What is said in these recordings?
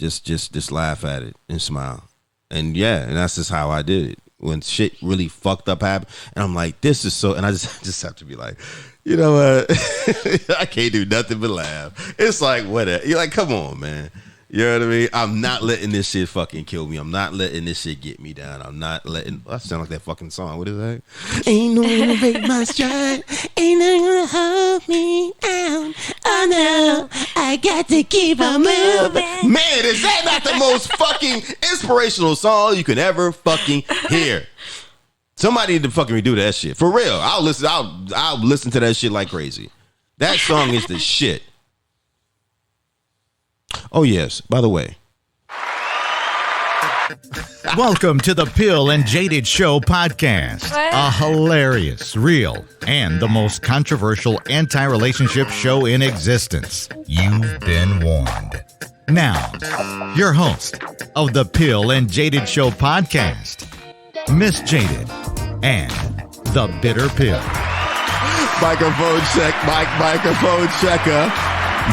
Just laugh at it and smile. And and that's just how I did it. When shit really fucked up happened, and I'm like, this is so, and I just have to be like, you know what? I can't do nothing but laugh. It's like, whatever. You're like, come on, man. You know what I mean? I'm not letting this shit fucking kill me. I'm not letting this shit get me down. I'm not letting. I sound like that fucking song. What is that? Ain't no gonna break my stride. Ain't no gonna hold me down. Oh no, I got to keep on moving. Man, is that not the most fucking inspirational song you can ever fucking hear? Somebody need to fucking redo that shit for real. I'll listen to that shit like crazy. That song is the shit. Oh, yes. By the way. Welcome to the Pill and Jaded Show podcast. A hilarious, real, and the most controversial anti-relationship show in existence. You've been warned. Now, your host of the Pill and Jaded Show podcast, Miss Jaded and the Bitter Pill. Microphone check, microphone checker.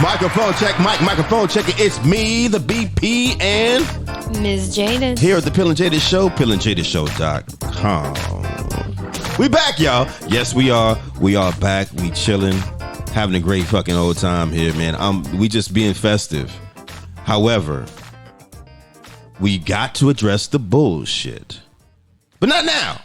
Microphone check, microphone checker. It's me, the BP, and Ms. Jaded. Here at the Pill and Jaded Show, pillanddjadedshow.com. We back, y'all. Yes, we are. We are back. We chilling, having a great fucking old time here, man. We just being festive. However, we got to address the bullshit. But not now.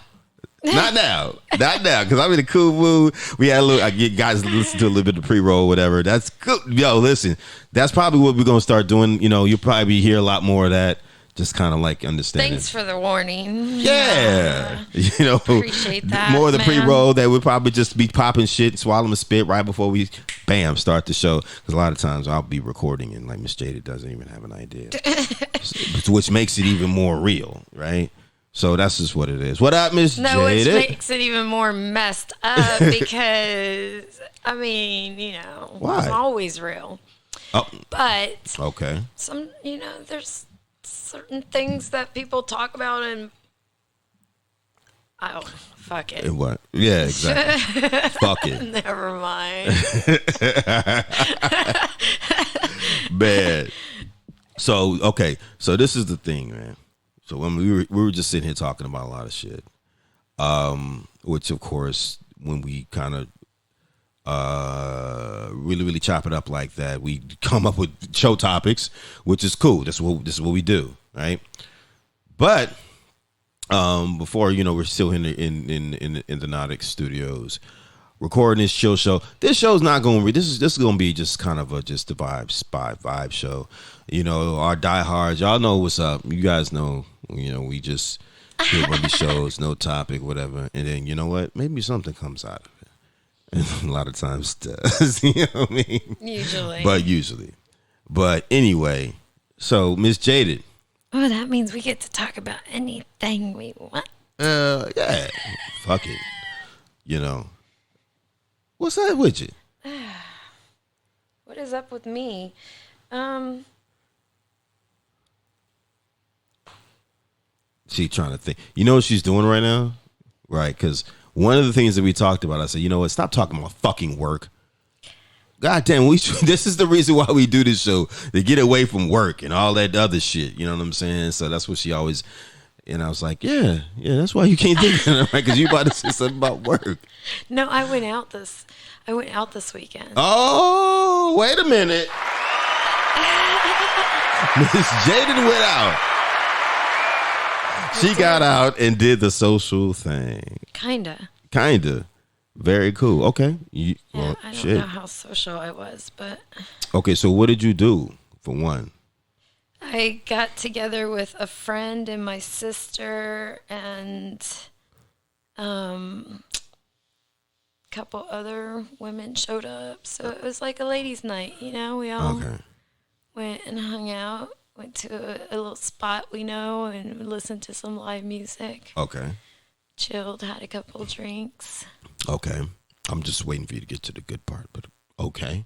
Not now, because I'm in a cool mood. We had I get guys to listen to a little bit of pre-roll, whatever. That's good. Yo, listen, that's probably what we're gonna start doing. You know, you'll probably hear a lot more of that. Just kind of like understanding. Thanks for the warning. Yeah, you know, appreciate that. More of the pre-roll that would probably just be popping shit, swallowing a spit right before we, bam, start the show. Because a lot of times I'll be recording and like Miss Jaded doesn't even have an idea, which makes it even more real, right? So that's just what it is. What up, Miss Jaded? No, which makes it even more messed up because, I mean, you know, why? It's always real. Oh. But, okay. There's certain things that people talk about and, oh, fuck it. And what? Yeah, exactly. Fuck it. Never mind. Man. So, okay. So this is the thing, man. So when we were just sitting here talking about a lot of shit, which of course when we kind of really chop it up like that, we come up with show topics, which is cool. This is what we do, right? But before we're still in the Nautic Studios recording this chill show. This show's not going to be. This is going to be just kind of just a vibe show. You know, our diehards, y'all know what's up. You guys know. We just hit one of these shows, no topic, whatever, and then you know what? Maybe something comes out of it. And a lot of times does. You know what I mean? Usually. But anyway, so Miss Jaded. Oh, that means we get to talk about anything we want. Yeah. Fuck it. You know. What's that with you? What is up with me? She trying to think. You know what she's doing right now? Right, because one of the things that we talked about, I said, you know what? Stop talking about fucking work. God damn, this is the reason why we do this show, to get away from work and all that other shit. You know what I'm saying? So that's what she always, and I was like, yeah, that's why you can't think of it, right? Because you about to say something about work. No, I went out this weekend. Oh, wait a minute. Miss Jaded went out. She got out and did the social thing. Kinda. Very cool. Okay. I don't know how social I was, but... Okay, so what did you do, for one? I got together with a friend and my sister and a couple other women showed up. So it was like a ladies' night, We all went and hung out. Went to a little spot we know and listened to some live music. Okay. Chilled, had a couple drinks. Okay. I'm just waiting for you to get to the good part, but okay.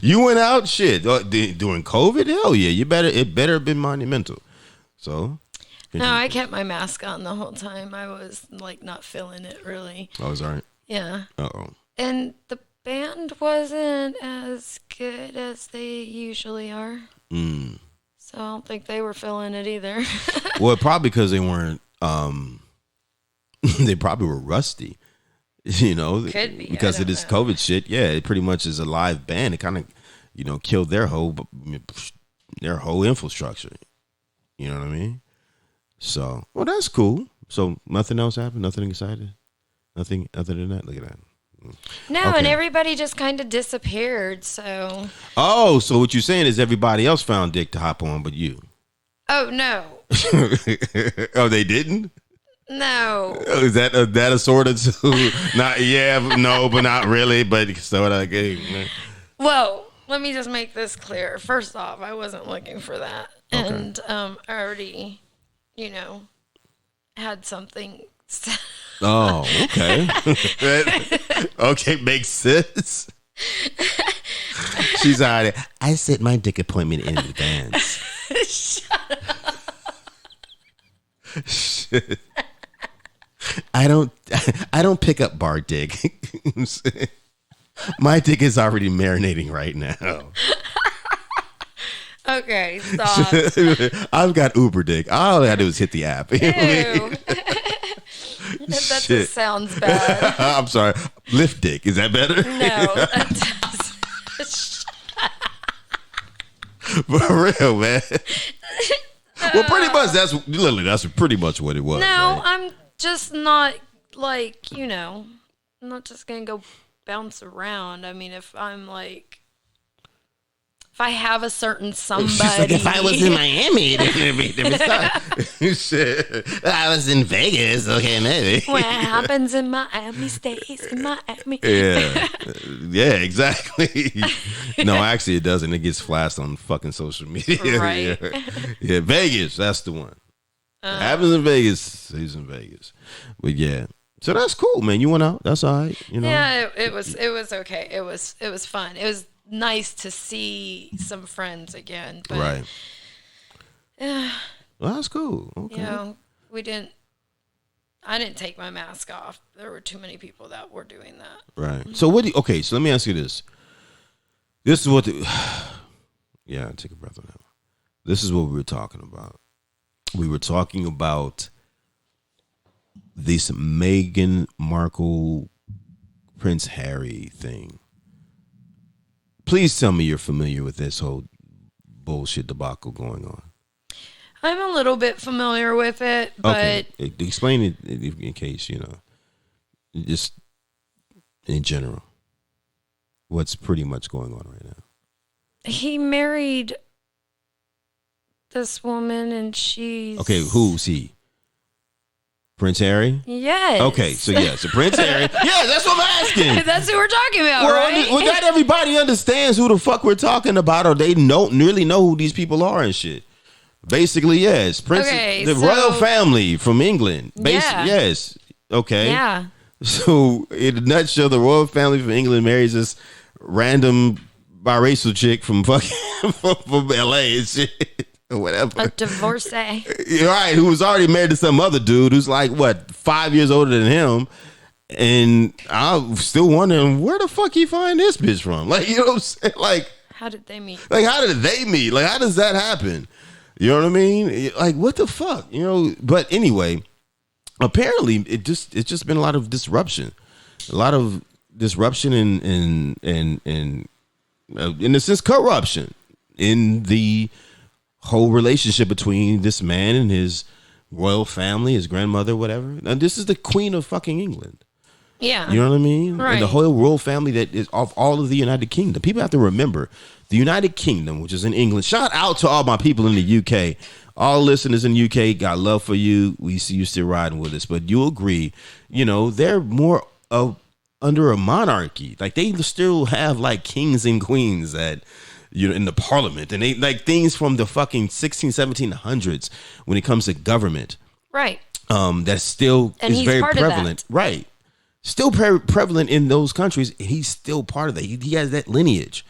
You went out, shit, during COVID? Hell yeah, it better have been monumental. So? No, I kept my mask on the whole time. I was like not feeling it really. Oh, was all right? Yeah. Uh-oh. And the band wasn't as good as they usually are. So I don't think they were feeling it either. Well, probably because they weren't, they probably were rusty, Could be. Because of this COVID shit. Yeah, it pretty much is a live band. It kind of, killed their whole infrastructure. You know what I mean? So, well, that's cool. So nothing else happened? Nothing exciting? Nothing other than that? Look at that. No, okay. And everybody just kind of disappeared, so. Oh, so what you're saying is everybody else found dick to hop on but you. Oh, no. Oh, they didn't? No. Oh, is that a sort of not no, but not really, but sort of Well, let me just make this clear. First off, I wasn't looking for that. Okay. And I already, had something. Oh, okay. Okay, makes sense. She's already. I set my dick appointment in advance. Shut up. Shit. I don't pick up bar dick. My dick is already marinating right now. Okay, stop. I've got Uber dick. All I gotta do is hit the app. Ew. That just sounds bad. I'm sorry. Lift dick. Is that better? No. For real, man. Well, pretty much that's pretty much what it was. No, right? I'm just not like, I'm not just going to go bounce around. I mean, if I have a certain somebody. She's like, if I was in Miami, shit. I was in Vegas, okay, maybe. What happens in Miami stays in Miami. Yeah, exactly. No, actually, it doesn't. It gets flashed on fucking social media. Right. Yeah, Vegas, that's the one. Happens in Vegas, stays in Vegas. But yeah. So that's cool, man. You went out. That's all right. Yeah, it was okay. It was fun. It was nice to see some friends again. But, right. Well, that's cool. Okay. I didn't take my mask off. There were too many people that were doing that. Right. So okay, so let me ask you this. This is what yeah, take a breath on that one. This is what we were talking about. We were talking about this Meghan Markle, Prince Harry thing. Please tell me you're familiar with this whole bullshit debacle going on. I'm a little bit familiar with it, but... Okay. Explain it in case, just in general. What's pretty much going on right now? He married this woman and she's... Okay, who's he? Prince Harry? Yes. Okay, so Prince Harry. Yeah, that's what I'm asking. That's who we're talking about, right? Well, not everybody understands who the fuck we're talking about, or they really know who these people are and shit. Basically, yes. The royal family from England. Yes. Okay. Yeah. So, in a nutshell, the royal family from England marries this random biracial chick from fucking from LA and shit. Or whatever. A divorcee. Right, who was already married to some other dude who's like, 5 years older than him. And I'm still wondering where the fuck he find this bitch from? Like, you know what I'm saying? Like, how did they meet? Like, how did they meet? Like, how does that happen? You know what I mean? Like, what the fuck? But anyway, apparently it's just been a lot of disruption. A lot of disruption and in a sense corruption in the whole relationship between this man and his royal family, his grandmother, whatever. Now, this is the Queen of fucking England. Yeah. You know what I mean? Right. And the whole royal family that is of all of the United Kingdom. People have to remember the United Kingdom, which is in England. Shout out to all my people in the UK. All listeners in the UK, got love for you. We see you still riding with us. But you'll agree, they're more under a monarchy. Like, they still have like kings and queens that in the parliament, and they like things from the fucking 1700s when it comes to government, right? That still is very prevalent, right? Still prevalent in those countries, and he's still part of that. He has that lineage.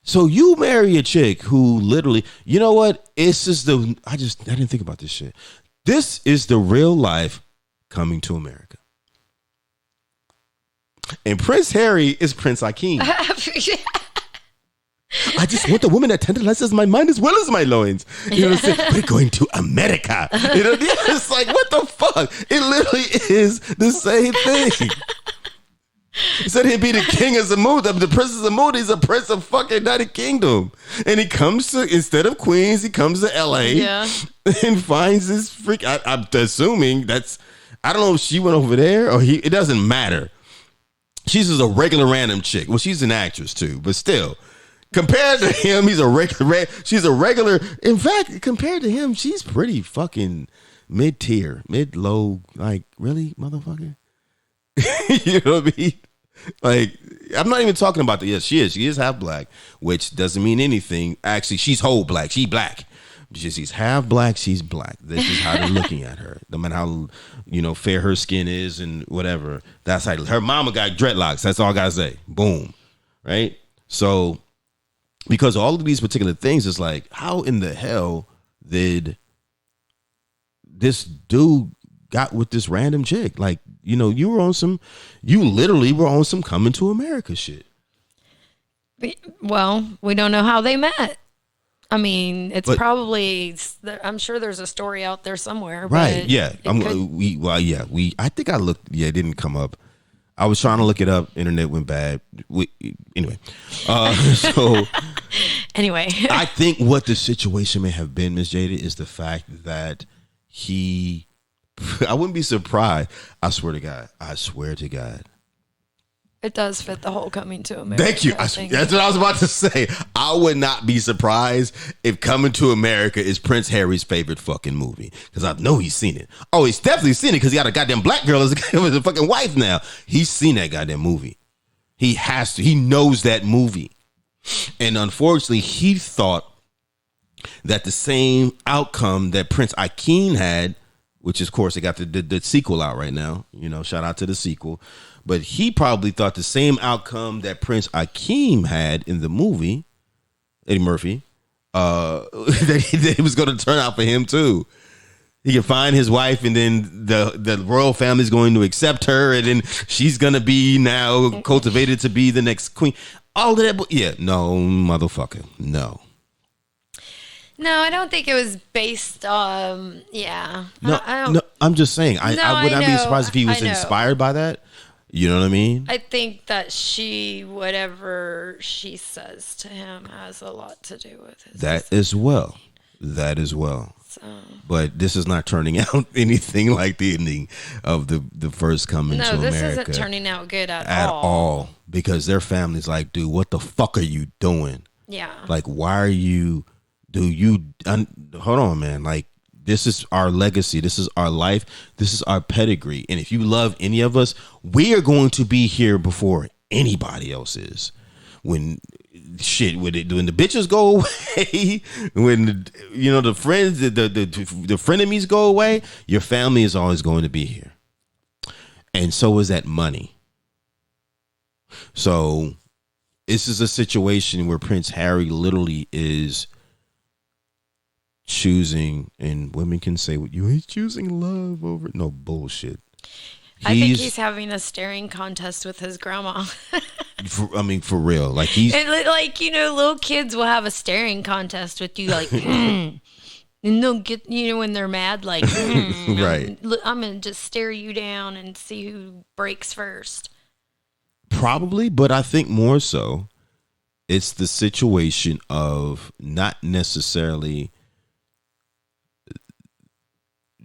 So you marry a chick who literally, you know what? It's just I didn't think about this shit. This is the real life Coming to America. And Prince Harry is Prince Akeem. I just want the woman that tantalizes my mind as well as my loins. You know what I'm saying? We're going to America. You know, it's like, what the fuck? It literally is the same thing. He said he'd be the king of Zamunda, the prince of Zamunda. He's a prince of fucking United Kingdom. And he comes to, instead of Queens, he comes to LA and finds this freak. I'm assuming that's, I don't know if she went over there or it doesn't matter. She's just a regular random chick. Well, she's an actress too, but still. Compared to him, she's a regular. In fact, compared to him, she's pretty fucking mid-tier, mid-low. Like, really, motherfucker? You know what I mean? Like, I'm not even talking about yes, she is half black, which doesn't mean anything. Actually, she's whole black. She's black. She's half black. She's black. This is how they're looking at her. No matter how, fair her skin is and whatever. That's how her mama got dreadlocks. That's all I gotta say. Boom. Right? So, because all of these particular things is like, how in the hell did this dude got with this random chick? Like, you literally were on some coming to America shit. Well, we don't know how they met. I mean, I'm sure there's a story out there somewhere. Right. Yeah. I think I looked. Yeah, it didn't come up. I was trying to look it up. Internet went bad. Anyway. Anyway. I think what the situation may have been, Miss Jaded, is the fact that I wouldn't be surprised. I swear to God. It does fit the whole coming to America. Thank you. That's what I was about to say. I would not be surprised if Coming to America is Prince Harry's favorite fucking movie. Because I know he's seen it. Oh, he's definitely seen it because he got a goddamn black girl as a fucking wife now. He's seen that goddamn movie. He has to. He knows that movie. And unfortunately, he thought that the same outcome that Prince Akeem had, which is, of course, they got the sequel out right now. Shout out to the sequel. But he probably thought the same outcome that Prince Akeem had in the movie, Eddie Murphy, that it was going to turn out for him too. He can find his wife, and then the royal family's going to accept her, and then she's going to be now cultivated to be the next queen. All of that, yeah, no, motherfucker, no. No, I don't think it was based on, No, I'm just saying, I would not be surprised if he was inspired by that. You know what I mean? I think that whatever she says to him has a lot to do with it. That as well. So. But this is not turning out anything like the ending of the first Coming to America. No, this isn't turning out good at all. Because their family's like, dude, what the fuck are you doing? Yeah. Like, why are you... hold on, man. Like, this is our legacy. This is our life. This is our pedigree. And if you love any of us, we are going to be here before anybody else is. When the bitches go away, when the friends, the frenemies go away, your family is always going to be here. And so is that money. So this is a situation where Prince Harry literally is choosing, and women can say what he's choosing love over no bullshit. I think he's having a staring contest with his grandma. for real. Like little kids will have a staring contest with you, like, and they'll get, when they're mad, like, right. I'm gonna just stare you down and see who breaks first. Probably, but I think more so, it's the situation of not necessarily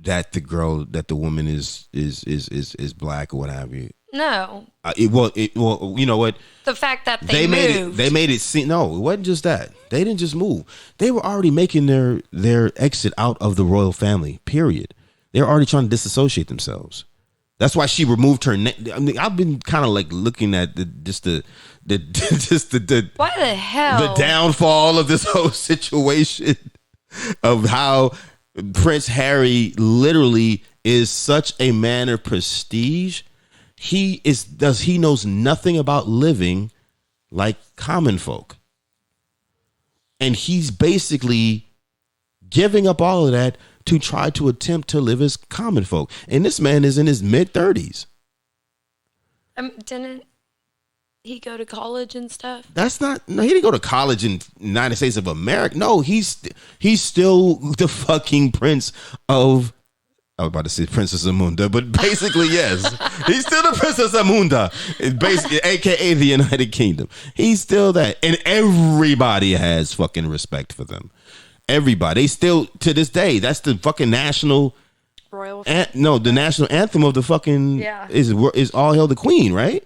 that the woman is black or what have you. No. Well, you know what? The fact that they moved. They made it seem, no, it wasn't just that. They didn't just move. They were already making their exit out of the royal family, period. They were already trying to disassociate themselves. That's why she removed her name. I mean, I've been kind of like looking at the why the hell? The downfall of this whole situation of how Prince Harry literally is such a man of prestige. He knows nothing about living like common folk. And he's basically giving up all of that to try to attempt to live as common folk. And this man is in his mid-30s. he go to college and stuff? That's not. No, he didn't go to college in United States of America. No, he's still the fucking prince of. I was about to say Princess Amunda, but basically yes, he's still the Princess Amunda, basically, aka the United Kingdom. He's still that, and everybody has fucking respect for them. Everybody, they still to this day. That's the fucking national. Royal. The national anthem of the fucking is All Hail the Queen, right?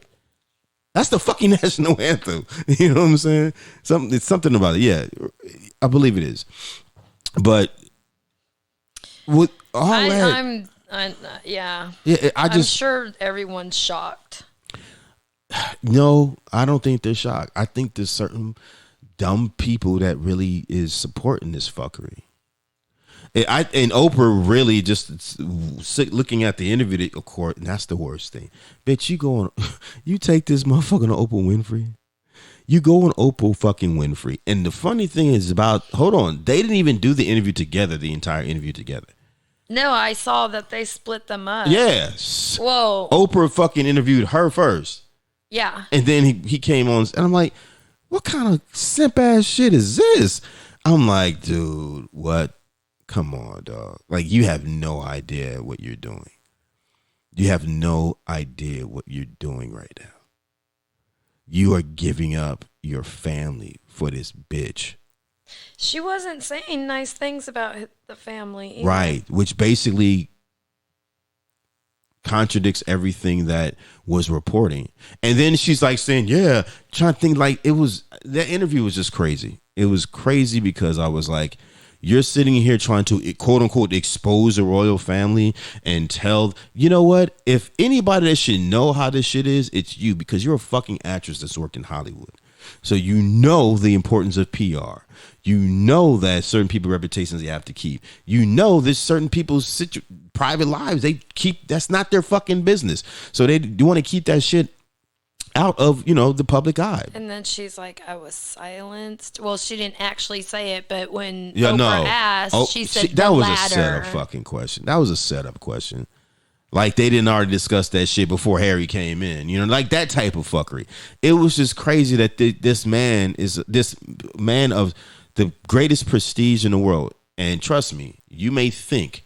That's the fucking national anthem. You know what I'm saying? It's something about it. Yeah, I believe it is. But with all that, I'm sure everyone's shocked. No, I don't think they're shocked. I think there's certain dumb people that really is supporting this fuckery. And Oprah really just looking at the interview, of course, and that's the worst thing. Bitch, you take this motherfucker to Oprah Winfrey. You go on Oprah fucking Winfrey. And the funny thing is hold on, they didn't even do the interview together, the entire interview together. No, I saw that they split them up. Yes. Whoa. Oprah fucking interviewed her first. Yeah. And then he came on, and I'm like, what kind of simp ass shit is this? I'm like, dude, what? Come on, dog. Like, you have no idea what you're doing. You have no idea what you're doing right now. You are giving up your family for this bitch. She wasn't saying nice things about the family either. Right, which basically contradicts everything that was reporting. And then she's like saying, yeah, trying to think like that interview was just crazy. It was crazy because I was like, you're sitting here trying to, quote unquote, expose the royal family and tell, you know what? If anybody that should know how this shit is, it's you, because you're a fucking actress that's worked in Hollywood. So you know the importance of PR. You know that certain people's reputations they have to keep. You know there's certain people's private lives they keep. That's not their fucking business. So they do want to keep that shit out of, the public eye. And then she's like, I was silenced. Well, she didn't actually say it, but when Oprah asked, she said that was a setup fucking question. That was a setup question. Like, they didn't already discuss that shit before Harry came in. Like that type of fuckery. It was just crazy that this man of the greatest prestige in the world. And trust me, you may think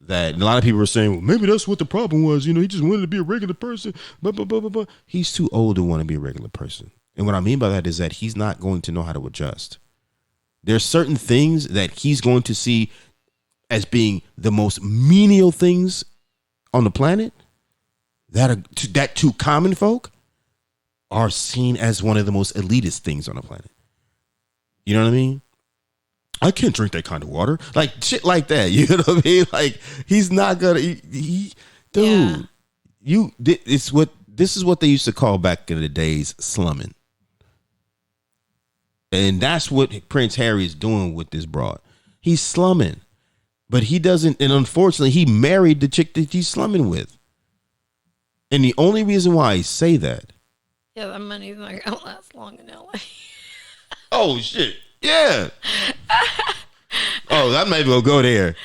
that, and a lot of people are saying, well, maybe that's what the problem was. He just wanted to be a regular person. Blah, blah, blah, blah, blah. He's too old to want to be a regular person. And what I mean by that is that he's not going to know how to adjust. There's certain things that he's going to see as being the most menial things on the planet that to common folk are seen as one of the most elitist things on the planet. You know what I mean? I can't drink that kind of water. Like shit like that. You know what I mean? Like, he's not gonna dude. Yeah. This is what they used to call back in the days slumming. And that's what Prince Harry is doing with this broad. He's slumming. But he doesn't, and unfortunately, he married the chick that he's slumming with. And the only reason why I say that. Yeah, that money's not gonna last long in LA. Oh shit. Yeah. Oh, I might as well go there.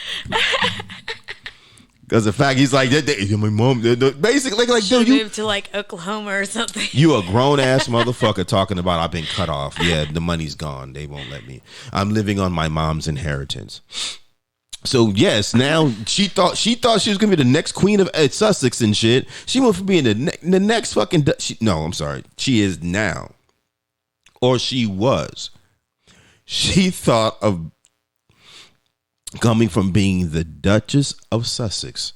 Because the fact he's like, my mom, basically, like, dude, you moved to like Oklahoma or something. You a grown ass motherfucker talking about I've been cut off. Yeah, the money's gone. They won't let me. I'm living on my mom's inheritance. So yes, now she thought she was gonna be the next queen of Sussex and shit. She went from being the next fucking. She is now, or she was. She thought of coming from being the Duchess of Sussex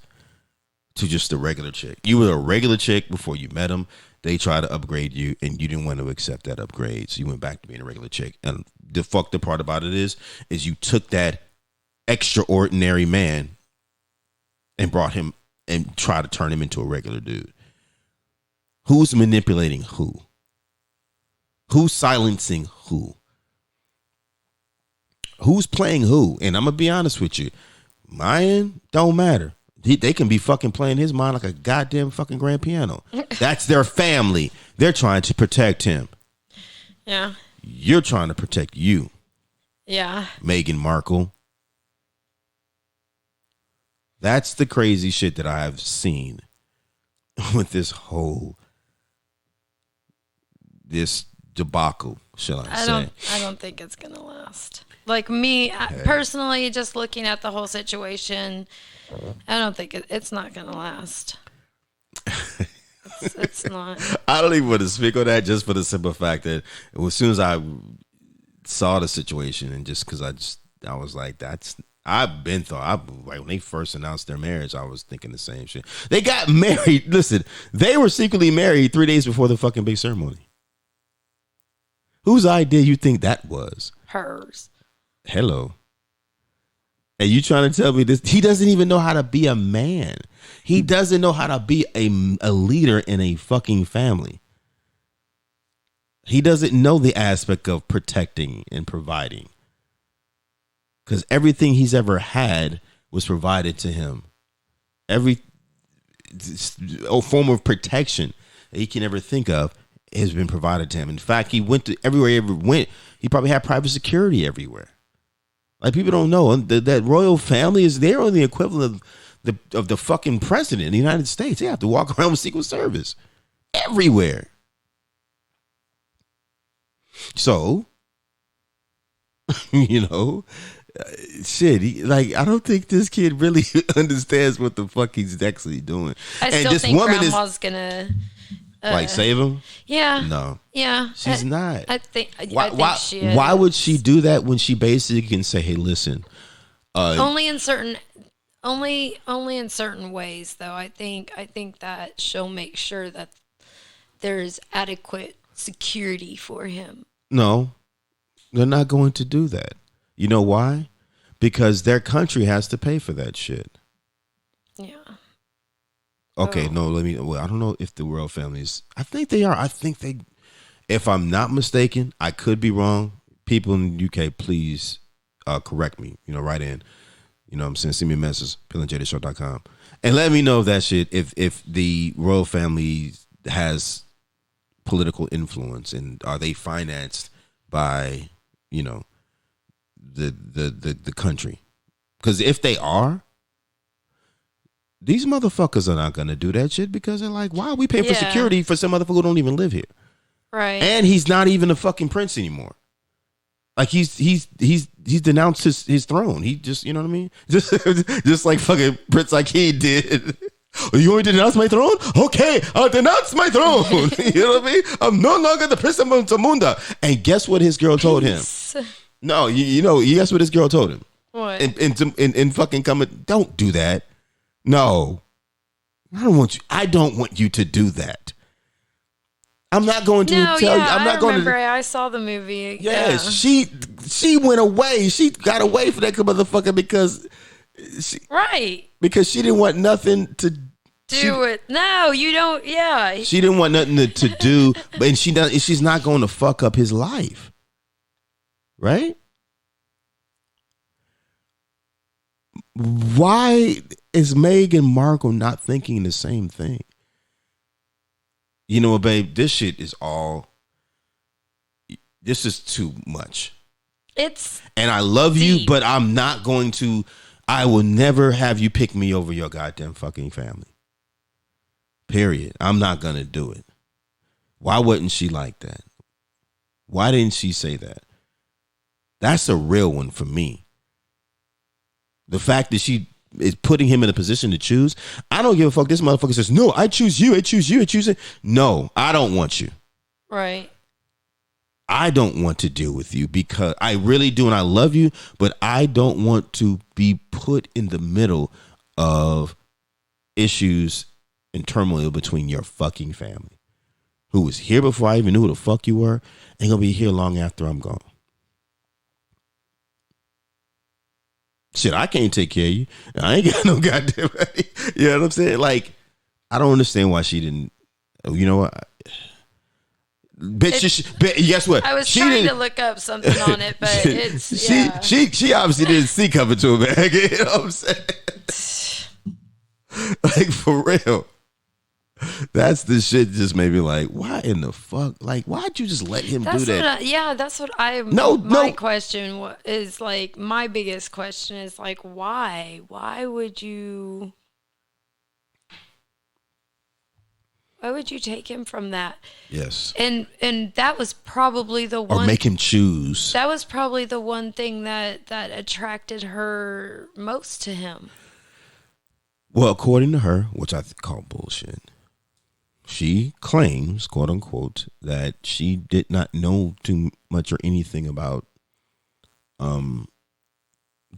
to just a regular chick. You were a regular chick before you met him. They tried to upgrade you, and you didn't want to accept that upgrade, so you went back to being a regular chick. And the fucked up part about it is you took that extraordinary man and brought him and tried to turn him into a regular dude. Who's manipulating who? Who's silencing who? Who's playing who? And I'm gonna be honest with you, mine don't matter. They can be fucking playing his mind like a goddamn fucking grand piano. That's their family. They're trying to protect him. Yeah. You're trying to protect you. Yeah. Meghan Markle. That's the crazy shit that I've seen with this whole this debacle, shall I say. I don't think it's gonna last. Like me personally, just looking at the whole situation, I don't think it's not gonna last. It's not. I don't even want to speak on that, just for the simple fact that as soon as I saw the situation, and just because I was like, I've been like when they first announced their marriage, I was thinking the same shit. They got married. Listen, they were secretly married 3 days before the fucking big ceremony. Whose idea you think that was? Hers. Hello. And you trying to tell me this? He doesn't even know how to be a man. He doesn't know how to be a leader in a fucking family. He doesn't know the aspect of protecting and providing. Because everything he's ever had was provided to him. Every form of protection that he can ever think of has been provided to him. In fact, he went to everywhere he ever went. He probably had private security everywhere. Like, people don't know that royal family they're on the equivalent of the fucking president of the United States. They have to walk around with Secret Service everywhere. So, shit. I don't think this kid really understands what the fuck he's actually doing. I still think Grandma's gonna save him. Yeah. No. Yeah. She's not. I think she is. Why would she do that when she basically can say, "Hey, listen." Only in certain ways, though. I think that she'll make sure that there's adequate security for him. No, they're not going to do that. You know why? Because their country has to pay for that shit. Yeah. Okay, I don't know if the royal families, I think they are. If I'm not mistaken, I could be wrong. People in the UK, please correct me, write in, what I'm saying, send me a message, pillandjadedshow.com, and let me know that shit, if the royal family has political influence, and are they financed by, the country? Because if they are, these motherfuckers are not going to do that shit, because they're like, why are we paying for security for some motherfucker who don't even live here? Right. And he's not even a fucking prince anymore. Like, he's denounced his throne. He just, you know what I mean? Just like fucking Prince Akeem did. You want me to denounce my throne? Okay, I'll denounce my throne. You know what I mean? I'm no longer the Prince of Zamunda. And guess what his girl told him? No, you guess what his girl told him? What? In fucking comment, don't do that. No, I don't want you to do that. I'm not going to tell you. I'm not going to. I saw the movie. Yeah, she went away. She got away from that motherfucker because she didn't want nothing to do it. No, you don't. Yeah, she didn't want nothing to do, but she's not going to fuck up his life, right? Why is Meghan Markle not thinking the same thing? You know what, babe? This is too much. And I love you, but I'm not going to. I will never have you pick me over your goddamn fucking family. Period. I'm not going to do it. Why wasn't she like that? Why didn't she say that? That's a real one for me. The fact that she is putting him in a position to choose. I don't give a fuck. This motherfucker says, no, I choose you. I choose you. I choose it. No, I don't want you. Right. I don't want to deal with you, because I really do. And I love you, but I don't want to be put in the middle of issues and turmoil between your fucking family, who was here before I even knew who the fuck you were, and gonna be here long after I'm gone. Shit, I can't take care of you. I ain't got no goddamn. You know what I'm saying? Like, I don't understand why she didn't. You know what? Bitch, guess what? I was trying to look up something on it, but she obviously didn't see coming to a bag. You know what I'm saying? Like, for real. That's the shit just made me like, why in the fuck? Like, why'd you just let him do that? That's what my question is, like, my biggest question is, like, why? Why would you? Why would you take him from that? Yes. And that was probably the one. Or make him choose. That was probably the one thing that attracted her most to him. Well, according to her, which I call bullshit, she claims, quote unquote, that she did not know too much or anything about the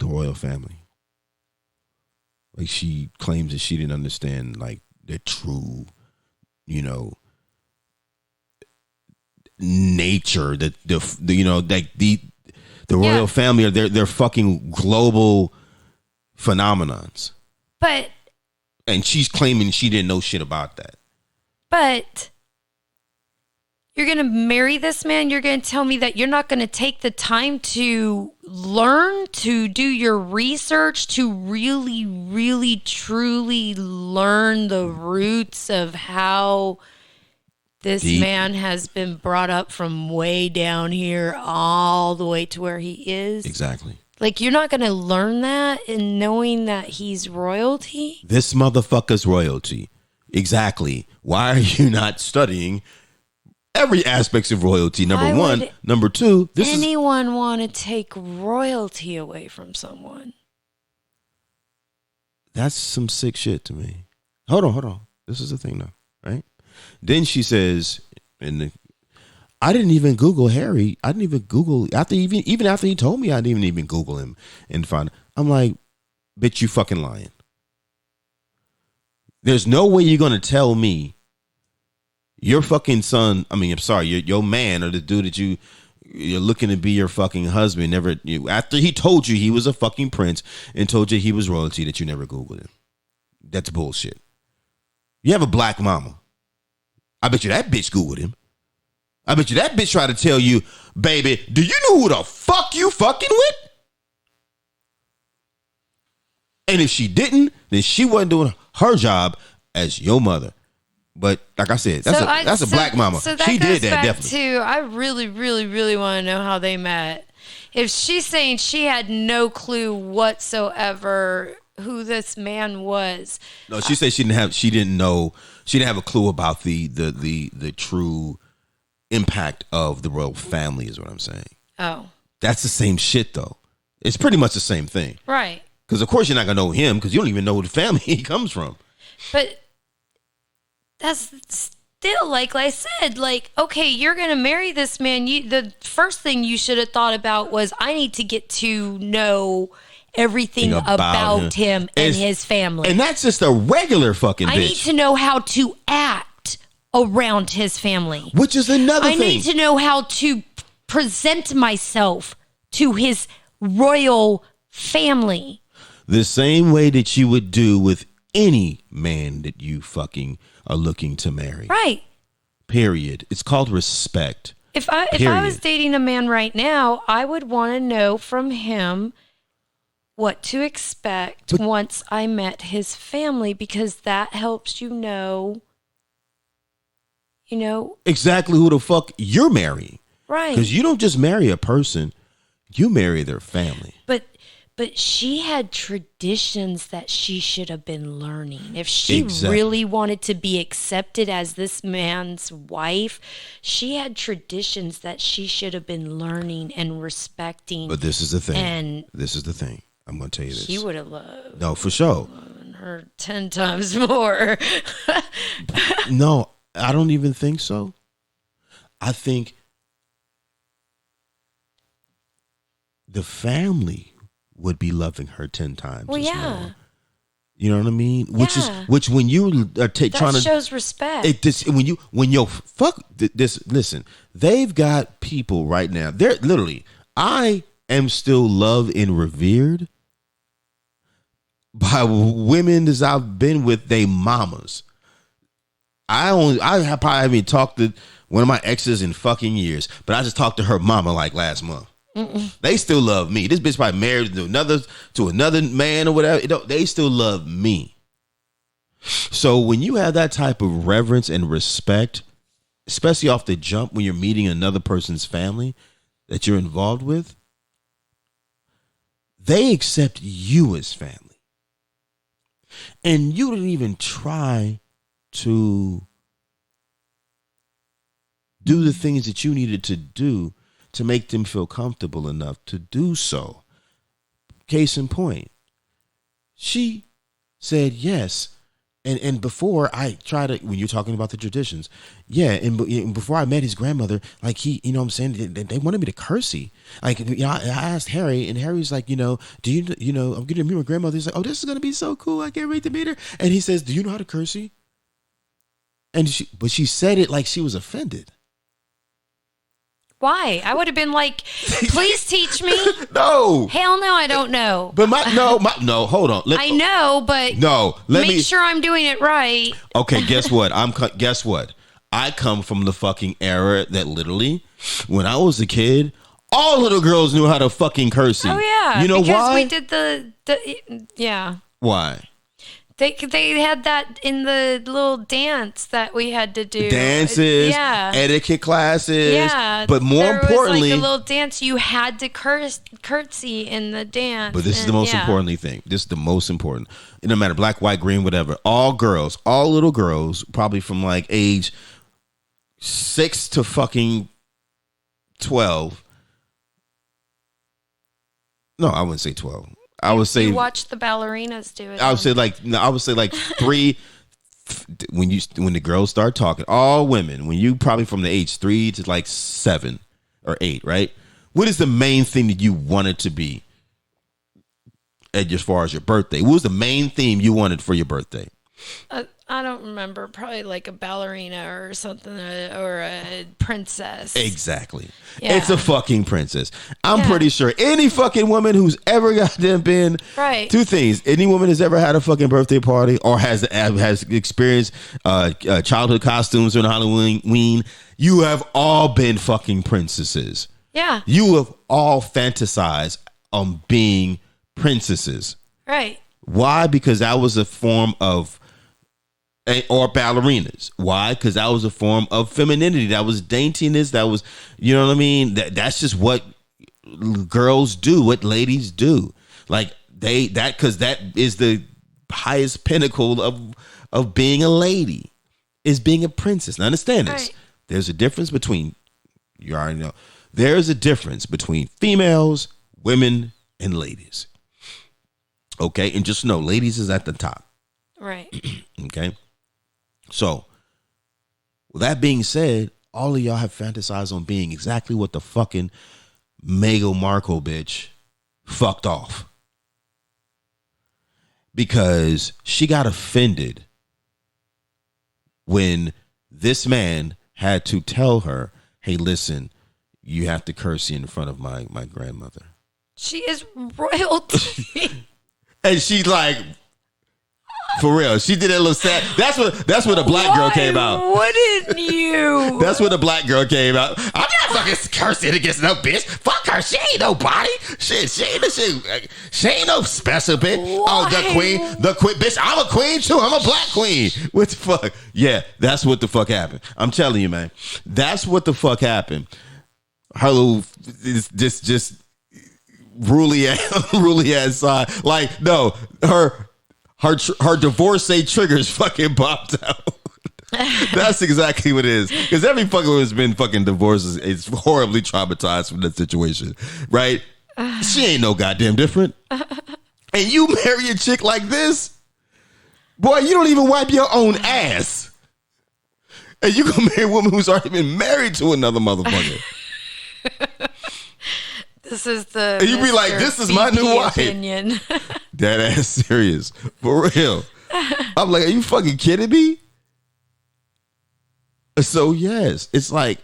royal family. Like, she claims that she didn't understand, like, the true, you know, nature, the you know, like the royal family are they're fucking global phenomenons. And she's claiming she didn't know shit about that. But you're going to marry this man. You're going to tell me that you're not going to take the time to learn, to do your research, to really, really, truly learn the roots of how this man has been brought up from way down here all the way to where he is. Exactly. Like, you're not going to learn that in knowing that he's royalty? This motherfucker's royalty. Exactly. Why are you not studying every aspect of royalty? Number one. Number two, anyone want to take royalty away from someone? That's some sick shit to me. Hold on. This is the thing now, right? Then she says, I didn't even Google Harry. I didn't even Google even after he told me I didn't even Google him and find. I'm like, bitch, you fucking lying. There's no way you're gonna tell me your fucking son. I mean, I'm sorry, your man or the dude that you're looking to be your fucking husband. After he told you he was a fucking prince and told you he was royalty, that you never Googled him. That's bullshit. You have a black mama. I bet you that bitch Googled him. I bet you that bitch tried to tell you, baby, do you know who the fuck you fucking with? And if she didn't, then she wasn't doing her job as your mother. But like I said, that's a black mama. So that she goes did that back definitely. I really, really, really want to know how they met. If she's saying she had no clue whatsoever who this man was. No, she said she didn't have a clue about the true impact of the royal family is what I'm saying. Oh. That's the same shit though. It's pretty much the same thing. Right. Because of course you're not going to know him because you don't even know the family he comes from. But that's still, like I said, like, okay, you're going to marry this man. The first thing you should have thought about was, I need to get to know everything about him and his family. And that's just a regular fucking bitch. I need to know how to act around his family. Which is another thing. I need to know how to present myself to his royal family. The same way that you would do with any man that you fucking are looking to marry. Right. Period. It's called respect. If I was dating a man right now, I would want to know from him what to expect once I met his family, because that helps you know exactly who the fuck you're marrying. Right. Because you don't just marry a person, you marry their family. But she had traditions that she should have been learning. If she really wanted to be accepted as this man's wife, she had traditions that she should have been learning and respecting. But this is the thing. And this is the thing. I'm going to tell you this. She would have loved. No, for sure. Her 10 times more. No, I don't even think so. I think the family would be loving her 10 times. Well, yeah. More. You know what I mean? Yeah. Which when you are trying to shows respect. Listen, they've got people right now. They're literally, I am still loved and revered by women that I've been with, they mamas. I probably haven't talked to one of my exes in fucking years, but I just talked to her mama like last month. Mm-mm. They still love me. This bitch probably married to another man or whatever. They still love me. So when you have that type of reverence and respect, especially off the jump when you're meeting another person's family that you're involved with, they accept you as family. And you didn't even try to do the things that you needed to do to make them feel comfortable enough to do so. Case in point, she said yes. And before I try to, when you're talking about the traditions, yeah, and before I met his grandmother, like he, you know what I'm saying, they wanted me to curtsy. Like, you know, I asked Harry, and Harry's like, you know, do you know, I'm getting to meet my grandmother. He's like, oh, this is going to be so cool. I can't wait to meet her. And he says, do you know how to curtsy? And she said it like she was offended. Why? I would have been like, please teach me. No. Hell no, I don't know. But no, hold on. I know, but make sure I'm doing it right. Okay, guess what? Guess what? I come from the fucking era that literally, when I was a kid, all little girls knew how to fucking curtsy. Oh yeah. You know because why? We did yeah. Why? They had that in the little dance that we had to do. Dances, etiquette classes. Yeah. But more importantly, was like a little dance. You had to curtsy in the dance. But this is the most important thing. This is the most important. It no matter black, white, green, whatever. All little girls, probably from like age 6 to fucking 12. No, I wouldn't say 12. I would say you watch the ballerinas do it. I would say like 3 when the girls start talking, all women, when you probably from the age 3 to like 7 or 8, right? What is the main thing that you wanted to be as far as your birthday? What was the main theme you wanted for your birthday? I don't remember. Probably like a ballerina or something, or a princess. Exactly. Yeah. It's a fucking princess. I'm pretty sure any fucking woman who's ever goddamn been right. 2 things. Any woman has ever had a fucking birthday party or has experienced childhood costumes on Halloween. You have all been fucking princesses. Yeah. You have all fantasized on being princesses. Right. Why? Because that was a form of, or ballerinas. Why? Because that was a form of femininity. That was daintiness. That was, you know what I mean? That's just what girls do, what ladies do. Like because that is the highest pinnacle of being a lady, is being a princess. Now understand this. Right. There's a difference between, you already know, there's a difference between females, women, and ladies. Okay? And just know, ladies is at the top. Right. Okay? So, with that being said, all of y'all have fantasized on being exactly what the fucking Meghan Markle bitch fucked off. Because she got offended when this man had to tell her, hey, listen, you have to curtsy in front of my grandmother. She is royalty. And she's like, for real, she did that little sad. That's where the black girl came out. Wouldn't you? That's where the black girl came out. I'm not fucking cursing against no bitch. Fuck her. She ain't nobody. She ain't no special bitch. Why? Oh, the queen, bitch. I'm a queen too. I'm a black queen. What the fuck? Yeah, that's what the fuck happened. I'm telling you, man. That's what the fuck happened. Her little just ruly ass side. Like, no, her divorcee triggers fucking popped out. That's exactly what it is. Because every fucker who's been fucking divorced is horribly traumatized from that situation, right? She ain't no goddamn different. And you marry a chick like this, boy, you don't even wipe your own ass. And you gonna marry a woman who's already been married to another motherfucker. This is the. And you be like, this is my new wife. Opinion. Dead ass serious. For real. I'm like, are you fucking kidding me? So yes, it's like,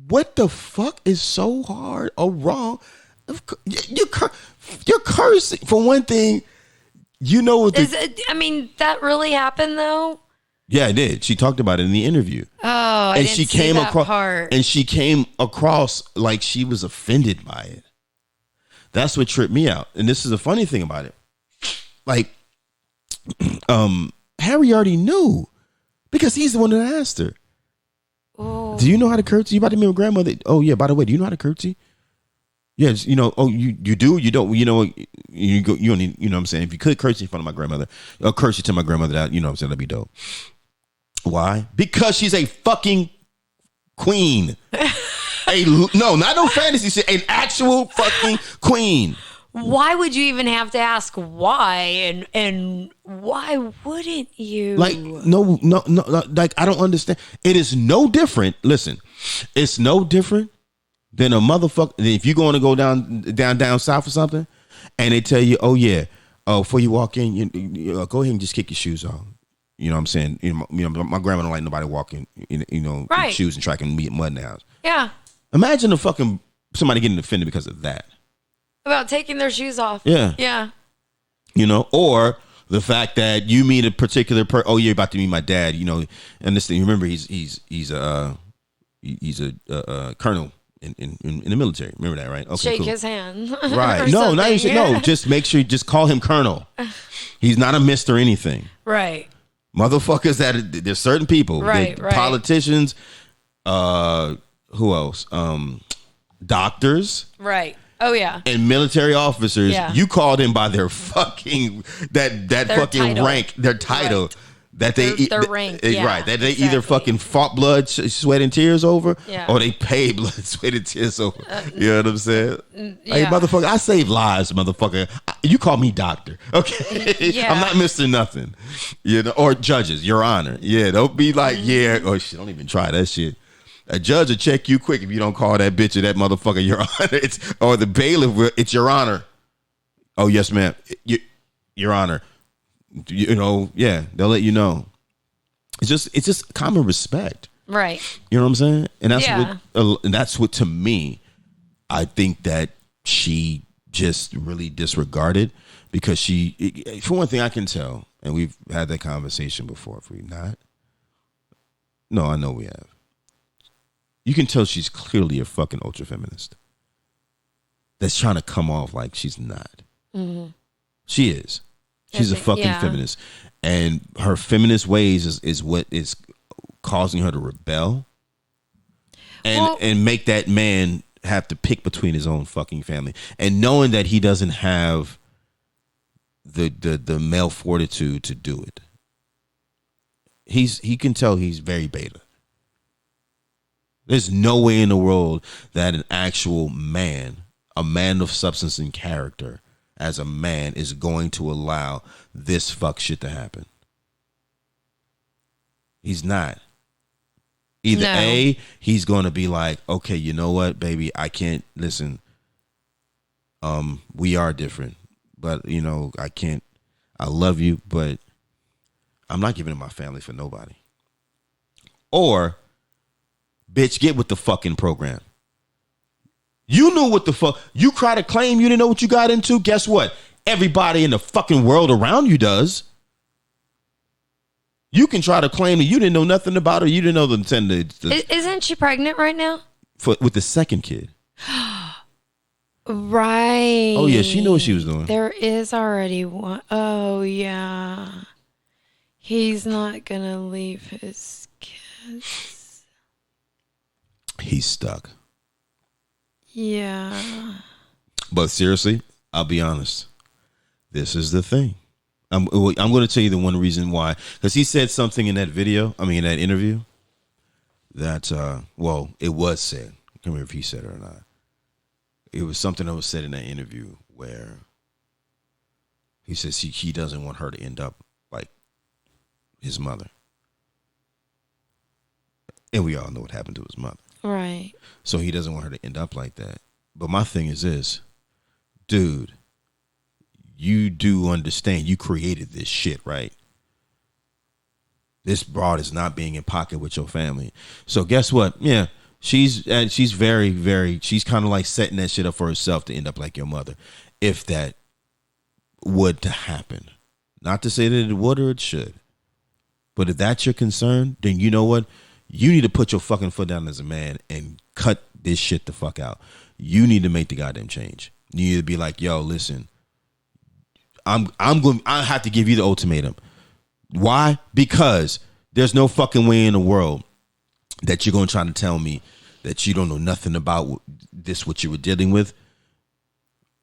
what the fuck is so hard or wrong? You're cursing. For one thing, you know what that really happened though? Yeah, it did. She talked about it in the interview. Oh, I didn't see that part. And she came across like she was offended by it. That's what tripped me out. And this is the funny thing about it. Like, Harry already knew because he's the one that asked her. Oh. Do you know how to curtsy? You about to meet my grandmother? Oh yeah. By the way, do you know how to curtsy? Yes. You know. Oh, you do. You don't. You know. You go. You don't need. You know what I'm saying? If you could curtsy in front of my grandmother, or curtsy to my grandmother, that, you know what I'm saying, that'd be dope. Why? Because she's a fucking queen. No, not no fantasy shit. An actual fucking queen. Why would you even have to ask why? And why wouldn't you? Like, no, like, I don't understand. It is no different. Listen, it's no different than a motherfucker. If you're going to go down south or something, and they tell you, oh yeah, before you walk in, you go ahead and just kick your shoes off. You know what I'm saying? My grandma don't like nobody walking, in shoes and tracking me at mud in the house. Yeah. Imagine somebody getting offended because of that. About taking their shoes off. Yeah. Yeah. Or the fact that you meet a particular person. Oh, you're about to meet my dad. And this thing. Remember, he's a colonel in the military. Remember that, right? Okay, shake cool. his hand. Right. No, not even no. Just make sure you just call him Colonel. He's not a Mr. anything. Right. Motherfuckers there's certain people. Right. Politicians. Who else? Doctors. Right. Oh yeah. And military officers, Yeah. you call them by their fucking that fucking title. rank, their title. Right. That they their rank, yeah, right, that they exactly. either fucking fought blood, sweat and tears over, Yeah. or they paid blood, sweat and tears over. You know what I'm saying? Hey, yeah. motherfucker, I save lives, motherfucker. You call me doctor, okay? Yeah. I'm not Mr. Nothing, or judges, Your Honor. Yeah, don't be like, oh shit, don't even try that shit. A judge will check you quick if you don't call that bitch or that motherfucker Your Honor. Or the bailiff, it's Your Honor. Oh yes, ma'am, Your Honor. Yeah, they'll let you know. It's just common respect, Right. you know what I'm saying? And that's Yeah. what to me, I think that she just really disregarded, because for one thing, I can tell, and we've had that conversation before. If we've not, no, I know we have. You can tell she's clearly a fucking ultra feminist that's trying to come off like she's not. Mm-hmm. She is. She's a fucking feminist. And her feminist ways is what is causing her to rebel and make that man have to pick between his own fucking family. And knowing that he doesn't have the male fortitude to do it. He can tell he's very beta. There's no way in the world that an actual man, a man of substance and character, as a man, is going to allow this fuck shit to happen. He's not. Either No. A, he's going to be like, okay, you know what, baby, I can't listen. We are different, but I love you, but I'm not giving up my family for nobody. Or, bitch, get with the fucking program. You knew what the fuck. You try to claim you didn't know what you got into. Guess what? Everybody in the fucking world around you does. You can try to claim that you didn't know nothing about her. You didn't know Isn't she pregnant right now? with the second kid. Right. Oh yeah, she knew what she was doing. There is already one. Oh yeah. He's not gonna leave his kids. He's stuck. Yeah. But seriously, I'll be honest. This is the thing. I'm going to tell you the one reason why. Because he said something in that interview, that, it was said. I can't remember if he said it or not. It was something that was said in that interview where he says he doesn't want her to end up like his mother. And we all know what happened to his mother. Right. So he doesn't want her to end up like that. But my thing is this, dude, you do understand you created this shit, right? This broad is not being in pocket with your family. So guess what? Yeah, she's very, very, she's kind of like setting that shit up for herself to end up like your mother. If that would to happen. Not to say that it would or it should. But if that's your concern, then you know what? You need to put your fucking foot down as a man and cut this shit the fuck out. You need to make the goddamn change. You need to be like, yo, listen, I have to give you the ultimatum. Why? Because there's no fucking way in the world that you're going to try to tell me that you don't know nothing about this, what you were dealing with,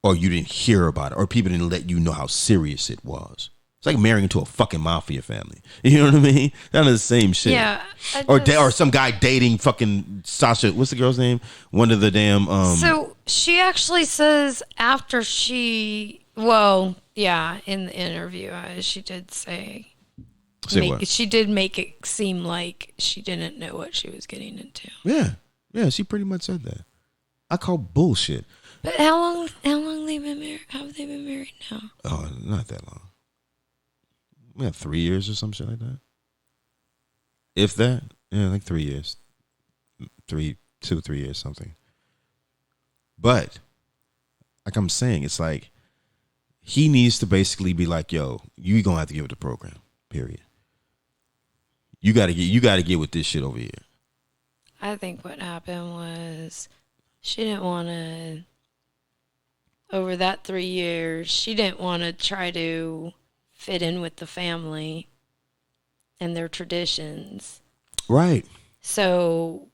or you didn't hear about it, or people didn't let you know how serious it was. It's like marrying into a fucking mafia family. You know what I mean? None of the same shit. Yeah. Or some guy dating fucking Sasha. What's the girl's name? One of the damn. So she actually says after she, in the interview, she did say what? She did make it seem like she didn't know what she was getting into. Yeah, she pretty much said that. I call bullshit. But how long they been married? Have they been married now? Oh, not that long. We have 3 years or some shit like that. If that, yeah, like 3 years, 3 years, something. But like I'm saying, it's like he needs to basically be like, yo, you gonna have to give it the program. Period. You gotta get with this shit over here. I think what happened was she didn't want to. Over that 3 years, she didn't want to try to fit in with the family and their traditions. Right. So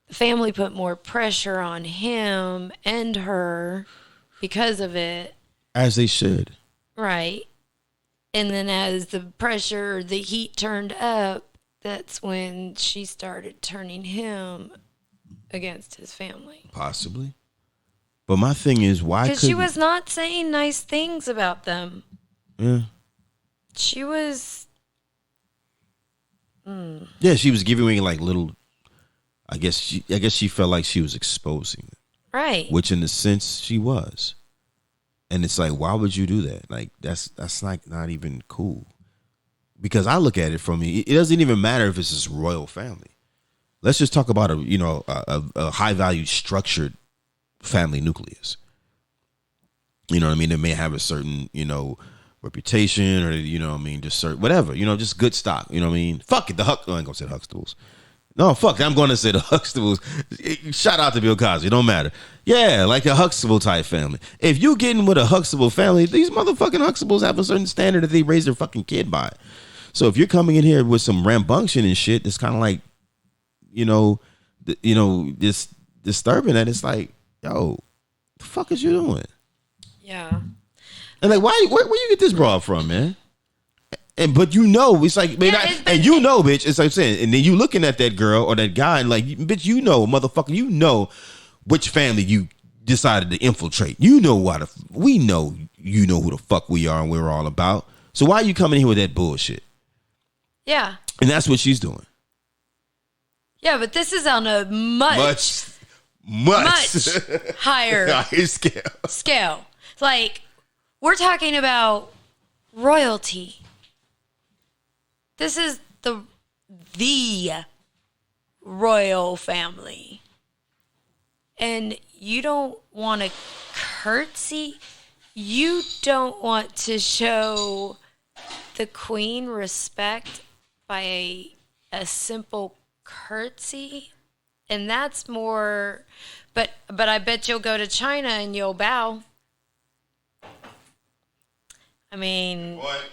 the family put more pressure on him and her because of it. As they should. Right. And then as the heat turned up, that's when she started turning him against his family. Possibly. But my thing is, why because she was not saying nice things about them. Yeah. She was. Yeah, she was giving me like little. I guess she felt like she was exposing it. Right. Which, in a sense, she was. And it's like, why would you do that? Like, that's like not even cool. Because I look at it from me, it doesn't even matter if it's this royal family. Let's just talk about a high value structured family nucleus. You know what I mean? They may have a certain, reputation or, just certain, whatever, just good stock. You know what I mean? Fuck it. I ain't going to say the Huxtables. No, fuck, I'm going to say the Huxtables. Shout out to Bill Cosby. It don't matter. Yeah, like a Huxtable type family. If you getting with a Huxtable family, these motherfucking Huxtables have a certain standard that they raise their fucking kid by. So if you're coming in here with some rambunctious and shit, it's kind of like, just disturbing that. It's like, yo, the fuck is you doing? Yeah. And like, where you get this broad from, man? But it's like, bitch, it's like I'm saying, and then you looking at that girl or that guy and like, bitch, motherfucker, which family you decided to infiltrate. We know who the fuck we are and we're all about. So why are you coming here with that bullshit? Yeah. And that's what she's doing. Yeah, but this is on a much higher scale. Like, we're talking about royalty. This is the royal family. And you don't want to curtsy. You don't want to show the queen respect by a simple curtsy. And that's more, but I bet you'll go to China and you'll bow. I mean, what?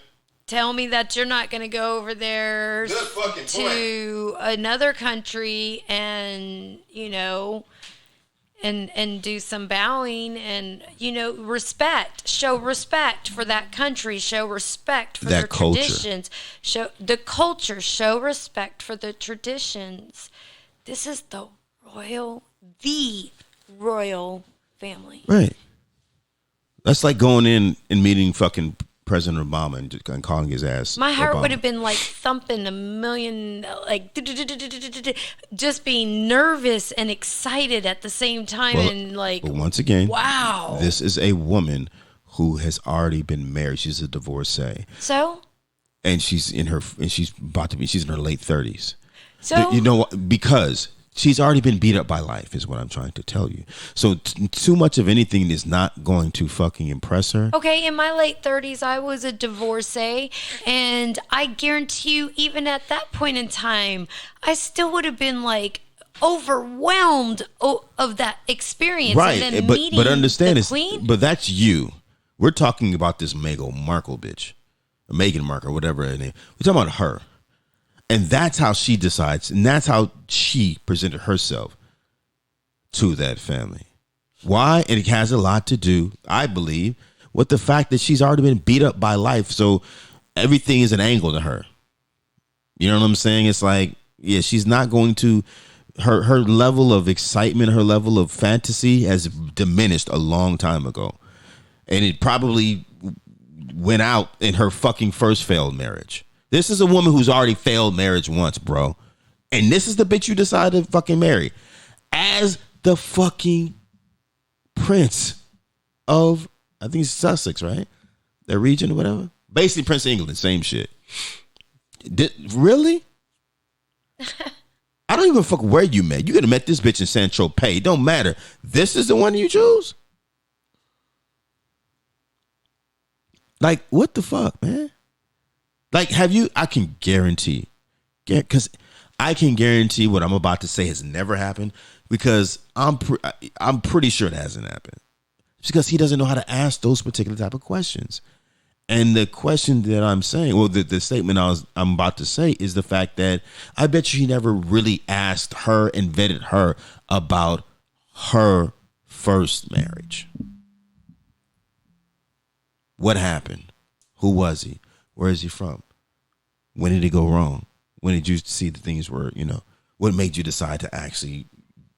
Tell me that you're not going to go over there to another country and, and do some bowing and, respect. Show respect for that country. Show respect for their traditions. Show the culture. Show respect for the traditions. This is the royal family. Right. That's like going in and meeting fucking President Obama and calling his ass. My heart Obama. would have been like thumping a million, like just being nervous and excited at the same time. But once again, wow, this is a woman who has already been married. She's a divorcee. So, and she's in her late 30s. So, because she's already been beat up by life is what I'm trying to tell you. So too much of anything is not going to fucking impress her. Okay, in my late 30s, I was a divorcee, and I guarantee you, even at that point in time, I still would have been like overwhelmed of that experience. Right, and then but understand the queen. But that's you. We're talking about this Meghan Markle bitch, Meghan Markle, whatever her name. We're talking about her. And that's how she decides, and that's how she presented herself to that family. Why? And it has a lot to do, I believe, with the fact that she's already been beat up by life. So everything is an angle to her. You know what I'm saying? It's like, yeah, she's not going to, her level of excitement, her level of fantasy has diminished a long time ago. And it probably went out in her fucking first failed marriage. This is a woman who's already failed marriage once, bro. And this is the bitch you decide to fucking marry as the fucking prince of, I think it's Sussex, right? The region or whatever. Basically, Prince of England, same shit. Really? I don't even fuck where you met. You could have met this bitch in Saint-Tropez. It don't matter. This is the one you choose? Like, what the fuck, man? Like, have you, I can guarantee, because I can guarantee what I'm about to say has never happened, because I'm pretty sure it hasn't happened. It's because he doesn't know how to ask those particular type of questions. And the question that I'm saying, well, the statement I'm about to say is the fact that I bet you he never really asked her and vetted her about her first marriage. What happened? Who was he? Where is he from? When did it go wrong? When did you see the things were, what made you decide to actually,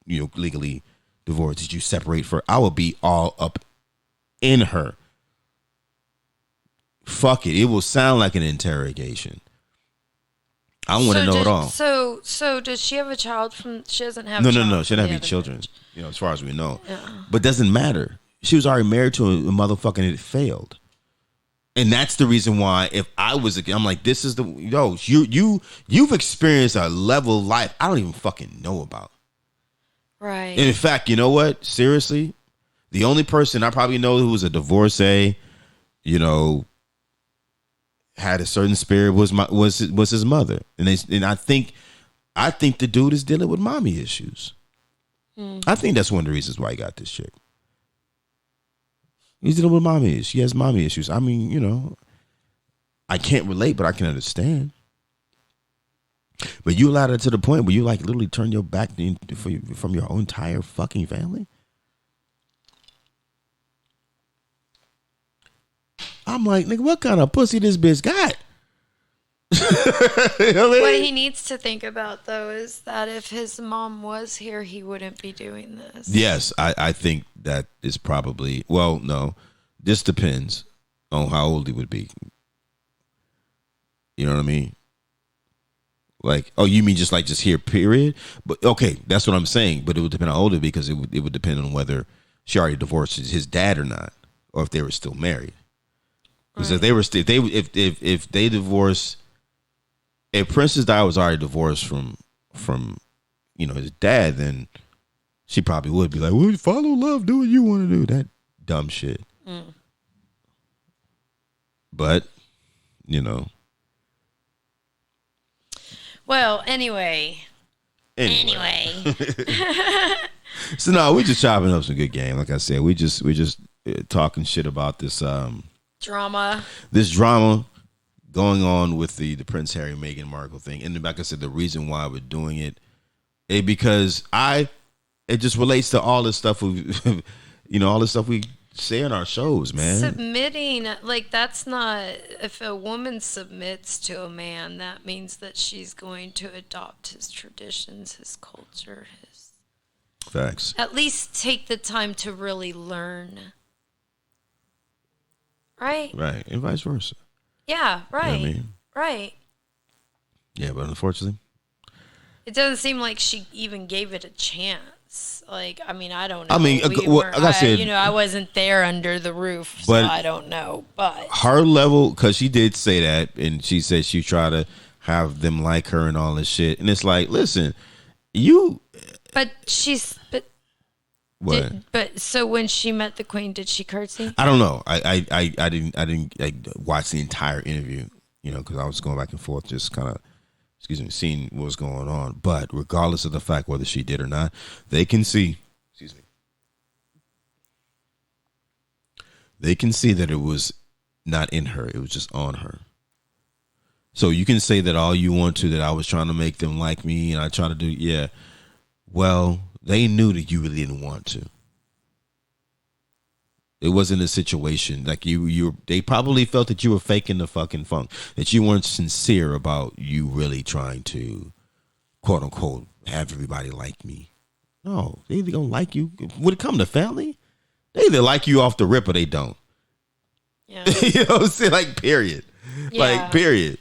legally divorce? Did you separate for? I would be all up in her. Fuck it. It will sound like an interrogation. I want to know it all. So does she have a child from, she doesn't have No. a child She doesn't have any children, as far as we know. Yeah. But it doesn't matter. She was already married to a motherfucker and it failed. And that's the reason why if I was, I'm like, this is you've experienced a level of life I don't even fucking know about. Right. And in fact, you know what? Seriously, the only person I probably know who was a divorcee, had a certain spirit was his mother. And I think the dude is dealing with mommy issues. I think that's one of the reasons why he got this chick. He's dealing with mommy issues. She has mommy issues. I mean, I can't relate, but I can understand. But you allowed it to the point where you like literally turn your back from your entire fucking family. I'm like, nigga, what kind of pussy this bitch got? What he needs to think about, though, is that if his mom was here, he wouldn't be doing this. Yes, I think that is probably, well, no, this depends on how old he would be. You know what I mean? Like, oh, you mean just here, period? But okay, that's what I'm saying. But it would depend on how old he would be, because it would depend on whether she already divorced his dad or not, or if they were still married. Because if they were still, if they divorced. If Princess Di was already divorced from his dad, then she probably would be like, well, follow love, do what you want to do. That dumb shit. But, Well, anyway. So no, we're just chopping up some good game. Like I said, we just talking shit about this drama. This drama going on with the Prince Harry Meghan Markle thing. And like I said, the reason why we're doing it is because it just relates to all this stuff all the stuff we say in our shows, man. Submitting, that's not, if a woman submits to a man, that means that she's going to adopt his traditions, his culture, his facts. At least take the time to really learn. Right? Right. And vice versa. Yeah, right. You know what I mean? Right. Yeah, but unfortunately, it doesn't seem like she even gave it a chance. I don't know. I mean, like I said, I wasn't there under the roof, so I don't know. But her level, because she did say that, and she said she tried to have them like her and all this shit. And it's like, listen, But what? But so when she met the Queen, did she curtsy? I don't know. I didn't watch the entire interview, because I was going back and forth, just kind of, seeing what was going on. But regardless of the fact whether she did or not, they can see. They can see that it was not in her; it was just on her. So you can say that all you want to, that I was trying to make them like me, and I try to do, yeah. Well, they knew that you really didn't want to. It wasn't a situation like they probably felt that you were faking the fucking funk, that you weren't sincere about you really trying to, quote unquote, have everybody like me. No, they either gonna like you. When it come to family, they either like you off the rip or they don't. Yeah. You know what I'm saying? Like, period. Yeah. Like, period.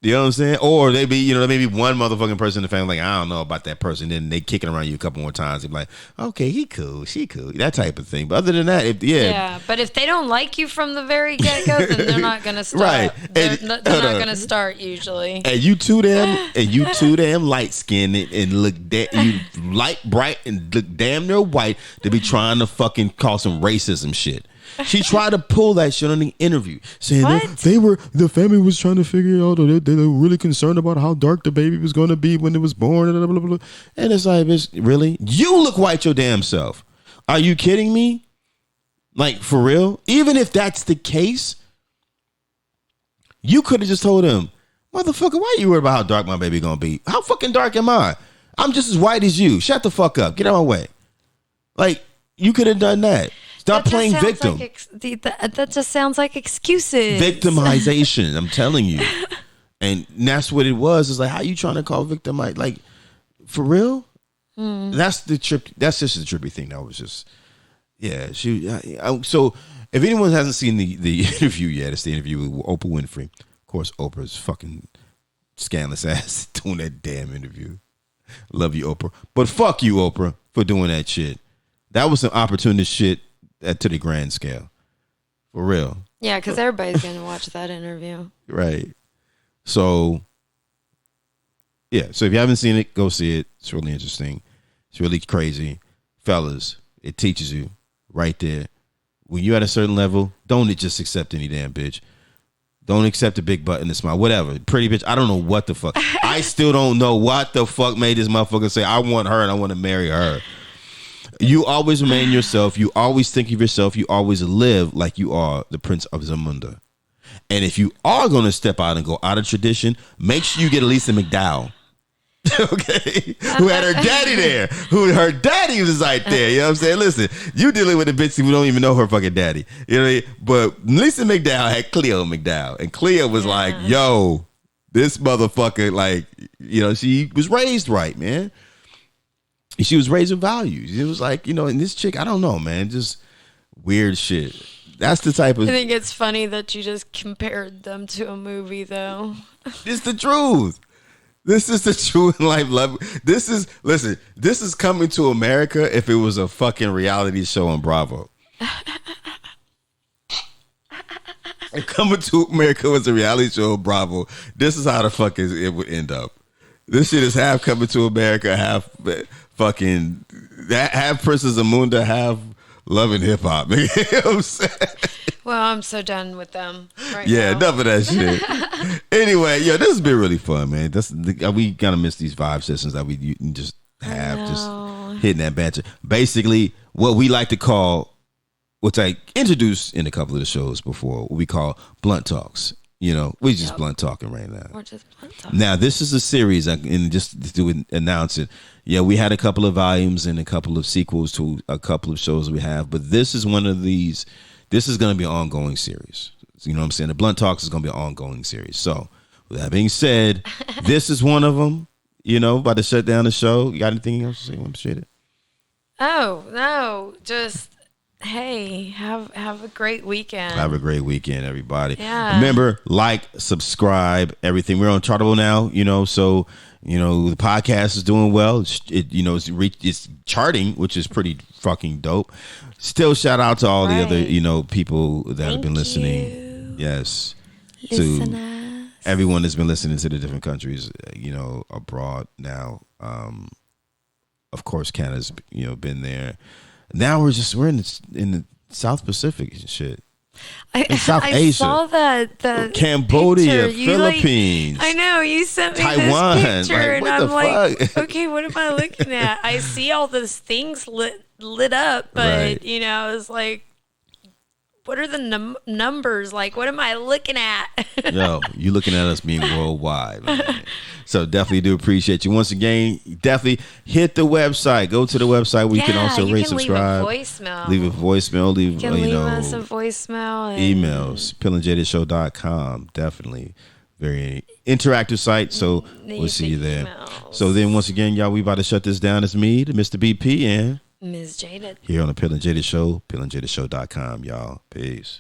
You know what I'm saying? Or they be, there may be one motherfucking person in the family, like, I don't know about that person. Then they kicking around you a couple more times. They be like, okay, he cool, she cool, that type of thing. But other than that, yeah. But if they don't like you from the very get-go, then they're not going to start. Right. They're not going to start usually. And you too damn light-skinned and look you light, bright, and look damn near white to be trying to fucking call some racism shit. She tried to pull that shit on the interview, saying the family was trying to figure out, they were really concerned about how dark the baby was going to be when it was born, blah, blah, blah. And it's like, bitch, really? You look white your damn self. Are you kidding me? Like, for real? Even if that's the case, you could have just told him, motherfucker, why are you worried about how dark my baby going to be? How fucking dark am I? I'm just as white as you. Shut the fuck up. Get out of my way. Like, you could have done that. Stop playing victim. That just sounds like excuses. Victimization, I'm telling you. And that's what it was. It's like, how you trying to call victimize? Like, for real? That's the trip. That's just the trippy thing. That was just, yeah. So, if anyone hasn't seen the interview yet, it's the interview with Oprah Winfrey. Of course, Oprah's fucking scandalous ass doing that damn interview. Love you, Oprah. But fuck you, Oprah, for doing that shit. That was some opportunist shit to the grand scale. For real. Yeah, because everybody's going to watch that interview. Right. So, yeah. So if you haven't seen it, go see it. It's really interesting. It's really crazy. Fellas, it teaches you right there. When you're at a certain level, don't just accept any damn bitch. Don't accept a big butt and a smile. Whatever. Pretty bitch. I don't know what the fuck. I still don't know what the fuck made this motherfucker say, I want her and I want to marry her. You always remain yourself. You always think of yourself. You always live like you are the Prince of Zamunda. And if you are going to step out and go out of tradition, make sure you get Lisa McDowell. Okay? Who had her daddy there. Her daddy was right there. You know what I'm saying? Listen, you dealing with a bitch who don't even know her fucking daddy. You know what I mean? But Lisa McDowell had Cleo McDowell. And Cleo was like, yo, this motherfucker, like, she was raised right, man. She was raised with values. It was like, and this chick, I don't know, man, just weird shit. That's the type of... I think it's funny that you just compared them to a movie, though. It's the truth. This is the true life love. This is Coming to America if it was a fucking reality show on Bravo. If Coming to America was a reality show on Bravo, this is how the fuck it would end up. This shit is half Coming to America, half... fucking have Princess Zamunda, have Love and Hip Hop. You know what I'm saying? Well, I'm so done with them right now. Enough of that shit. Anyway, this has been really fun, man. We kind of miss these vibe sessions that we just have, just hitting that banter. Basically, what we like to call, which I introduced in a couple of the shows before, what we call blunt talks. We just blunt talking right now. We're just blunt talking. Now, this is a series, and just to announce it, we had a couple of volumes and a couple of sequels to a couple of shows we have, but this is one of these. This is going to be an ongoing series. You know what I'm saying? The Blunt Talks is going to be an ongoing series. So, with that being said, this is one of them. About to shut down the show. You got anything else to say? Want to share it? Oh, no. Just... Hey, have a great weekend. Have a great weekend, everybody. Yeah. Remember, like, subscribe, everything. We're on Chartable now, so the podcast is doing well. It's charting, which is pretty fucking dope. Still, shout out to all the other people that have been listening. Yes, Listeners. To everyone that's been listening to the different countries, abroad now. Of course, Canada's been there. Now we're in the South Pacific and shit. In South Asia. I saw that Cambodia, picture. Philippines. I know, you sent me Taiwan. this picture, and I'm like, fuck? okay, what am I looking at? I see all those things lit up, but right. I was like, what are the numbers? Like, what am I looking at? Yo, you looking at us being worldwide, man. So definitely do appreciate you. Once again, definitely hit the website. Go to the website where you can also rate, subscribe. Leave a voicemail. Leave a voicemail. Leave us a voicemail. Emails. pillandjadedshow.com. Definitely. Very interactive site. So we'll see you there. Emails. So then once again, y'all, we about to shut this down. It's me, the Mr. BP, and Ms. Jaded. Here on the Pill and Jaded Show, pillandjadedshow.com, y'all. Peace.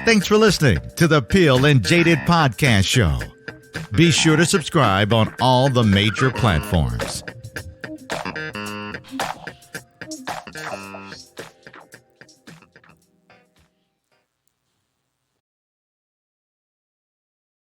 Thanks for listening to the Pill and Jaded Podcast Show. Be sure to subscribe on all the major platforms.